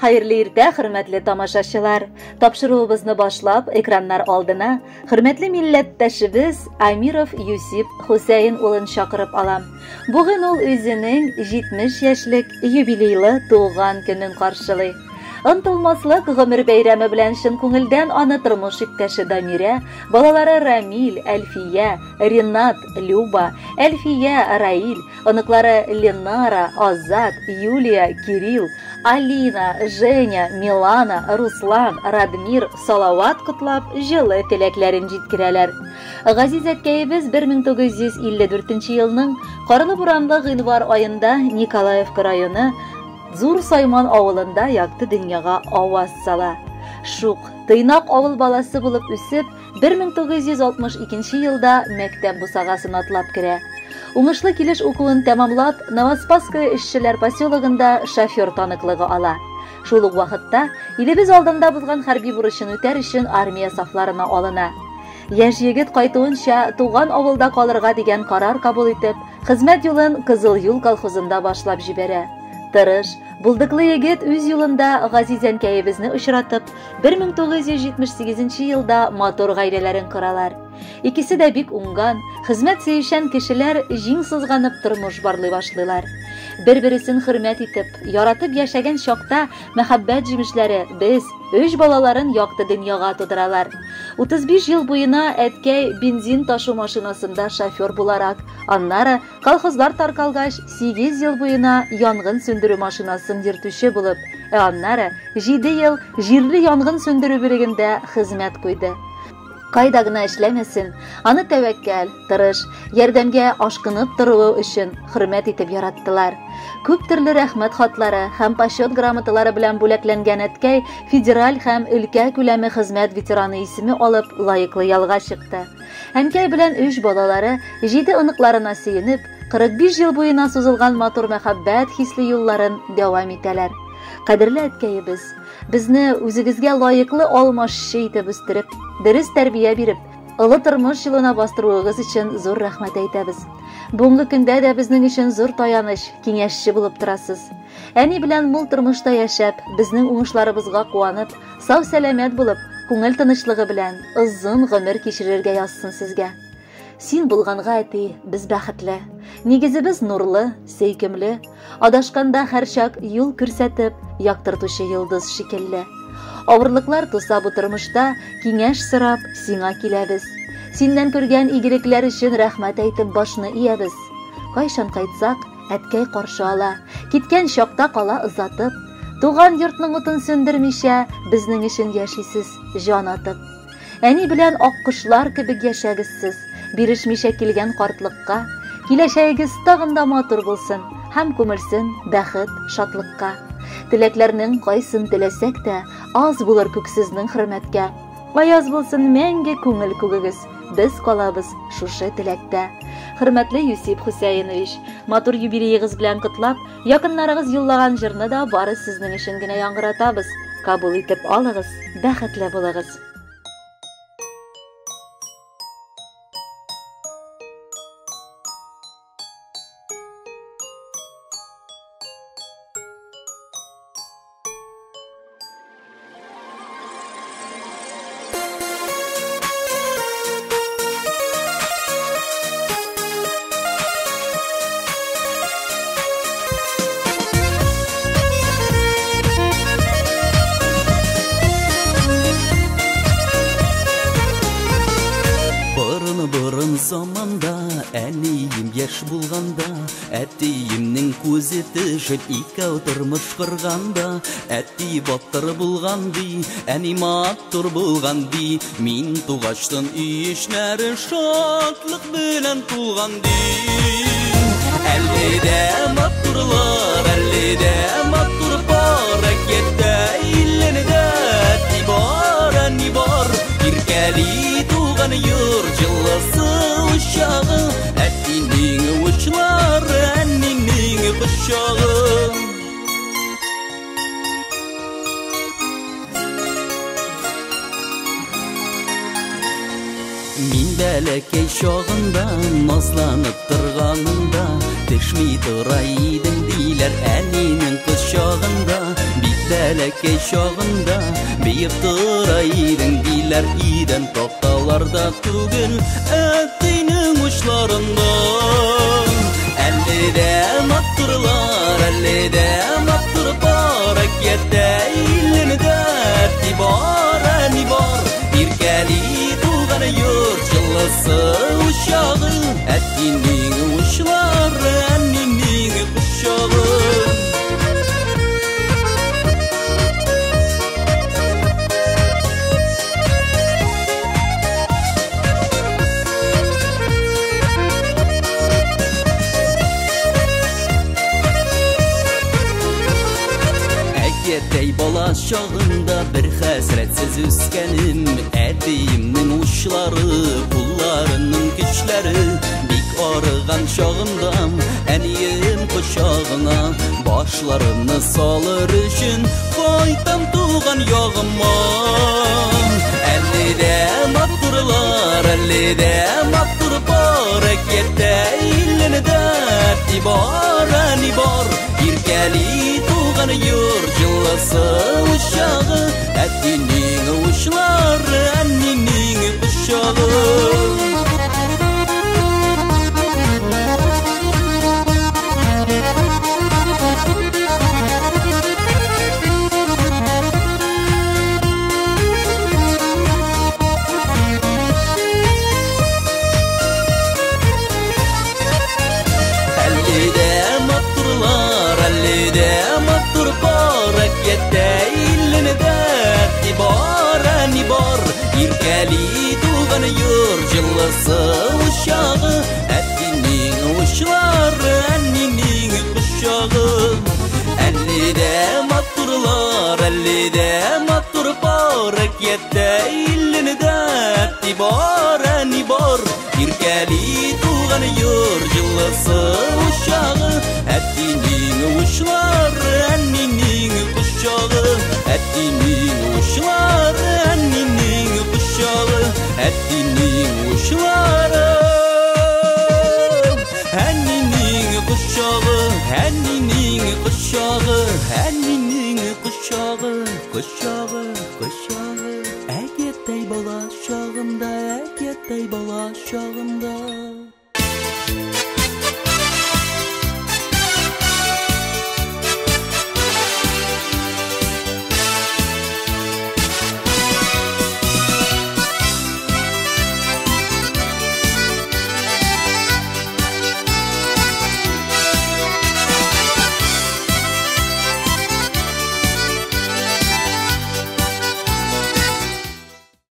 Hayırlı irte, hürmetli tamaşaçılar. Tapşırığımızı başlap, ekranlar aldına, hürmetli milletteşimiz Amirov Yusip Hüseyin ulun şakırıp alam. Bugün ol özünün 70 yaşlık jubileyli doğan günün karşılığı. Ынтылмаслык гомер бәйрәме белән шын күңелдән аны тормыш иптәше Дамира, балалары Рамил, Әлфия, Ринат, Люба, Әлфия, Раил, оныклары Ленара, Азат, Юлия, Кирилл, Алина, Женя, Милана, Руслан, Радмир, Салават котлап, җылы теләкләрен җиткерәләр. Газиз әткәебез 1954 елның Карлы-Буранлы гыйнвар айында Николаевка районы Зур Сайман авылында якты дөньяга аваз сала. Шук, тыйнак авыл баласы булып үсеп, 1962 елда мәктәп бусагасын атлап керә. Уңышлы килеш укуын тәмамлап, Новоспасское эшчеләр поселогында шофер таныклыгы ала. Шул ук вакытта илебез алдында булган хәрби бурычын үтәр өчен армия сафларына алына. Яшь егет кайтуынча туган авылда калырга дигән карар кабул итеп, хезмәт юлын Кызыл юл колхозында башлап җибәрә. Тырыш, булдыклы егет үз юлында Газиз әнкәебезне очратып, 1978 елда матур гаиләләрен коралар. Икесе дә бик уңган, хезмәт сөешән кешеләр җиң сызганып тормыш барлый башлыйлар. Бер-берсен хөрмәт итеп, яратып яшәгән чакта мәхәббәт җимешләре без, 3 балаларын якты дөньяга тудыралар. 35 ел буена әткәй бензин ташу машинасында шофер буларак, аннары колхозлар таркалгач 8 ел буена янгын сөндерү машинасын йөртүче булып, аннары 7 ел җирле янгын сөндерү бирегендә хезмәт куйды. Кайда гына эшләмәсен, аны тәвәккәл, тырыш, ярдәмгә ашкынып торуы өчен хөрмәт итеп яраттылар. Күп төрле рәхмәт хатлары һәм почет грамоталары белән бүләкләнгән әткәй федераль һәм өлкә күләме хезмәт ветераны исеме алып лаеклы ялга чыкты. Әнкәй белән 3 балалары 7 оныкларына сөенеп, 45 ел буена сузылган матур мәхәббәт хисле юлларын дәвам итәләр. Кадерле әткәебез, безне үзегезгә лаеклы алмашчы итеп үстереп, дөрес тәрбия биреп, олы тормыш юлына бастыруыгыз өчен зур рәхмәт әйтәбез. Бүгенге көндә дә безнең өчен зур таяныч, киңәшче булып торасыз. Әни белән мул тормышта яшәп, безнең уңышларыбызга куанып, сау-сәламәт булып, күңел тынычлыгы белән озын гомер кичерергә язсын сезгә. Син булганга әти, без бәхетле. Нигезебез нурлы, сөйкемле, адашканда һәрчак юл күрсәтеп, яктыртучы йолдыз шикелле. Авырлыклар туса бу тормышта киңәш сорап сиңа киләбез. Синнән күргән игелекләр өчен рәхмәт әйтеп башны иябез. Кайчан кайтсак, әткәй каршы ала, киткән чакта кала озатып, туган йортның утын сөндермичә, безнең өчен яшисез, җан атып. Әни белән аккошлар кебек яшәгез сез, бирешмичә килгән картлыкка, киләчәгегез тагын да матур булсын һәм күмелсен бәхет, шатлыкка. Теләкләрнең кайсын теләсәк тә, аз булыр күксезнең хөрмәткә. Аяз булсын мәңге күңел күгегез, без калабыз шушы теләктә. Хөрмәтле Юсип Хусейнович, матур юбилейгыз белән котлап, якыннарыгыз юллаган җырны да бары сезнең өчен генә яңгыратабыз. Кабул итеп алыгыз, бәхетле булыгыз. Заманда әнием яш булганда, әтиемнең күзе төшеп икәү тормыш корганда, әти батыр булган ди, әни матур булган ди, мин тугаштан ишнәре шатлык белән тулган ди. Әлледә матурлар, әлледә матур бар, әкиятә илленедә әни бар, иркәли туган йорт җылысы uşağı, әтинең учлары, әнинең бычагы. Мин бәләкәй чагында, назланып торганында, Düşmey duraydın diler Äninin kuşağında Bit bälekey şağında Beyip duraydın diler İden toktalarda tugul Ätinin uçlarında Ellide matturlar Ellide mattur barak Yette illini derti bar Ani bar Bir keli tuğanı yurt Yıllısı uşağı Ätinin uçları Enninin kuşağı Ey bala şağında bir həsrətsiz üskenim Ədiyimnin uçları, pullarının güçləri Bik arıgan şağımdam, əniyim kuşağına Başlarını salır üçün, koydam tuğan yağıma Əllidə matturlar, əllidə mattur barək Yette illini dərti bar,əni bar Bir keli tuğanı yur Yıllası uşağı Ətinin uçları Enninin kuşağı Yette illini derti bar Ani bar Bir keli tuğanı yur Yıllası uşağı Ətinin uçları Enninin kuşağı Ellide matturlar Ellide mattur barak Yette illini derti bar Ani bar Bir keli tuğanı yur Yıllası uşağı Ətinin uçları Enninin kuşağı Ətinin uçları Enninin kuşağı Ətinin uçları Enninin kuşağı Enninin kuşağı Enninin kuşağı Kuşağı Kuşağı Əgətey bala şağında Əgətey bala şağında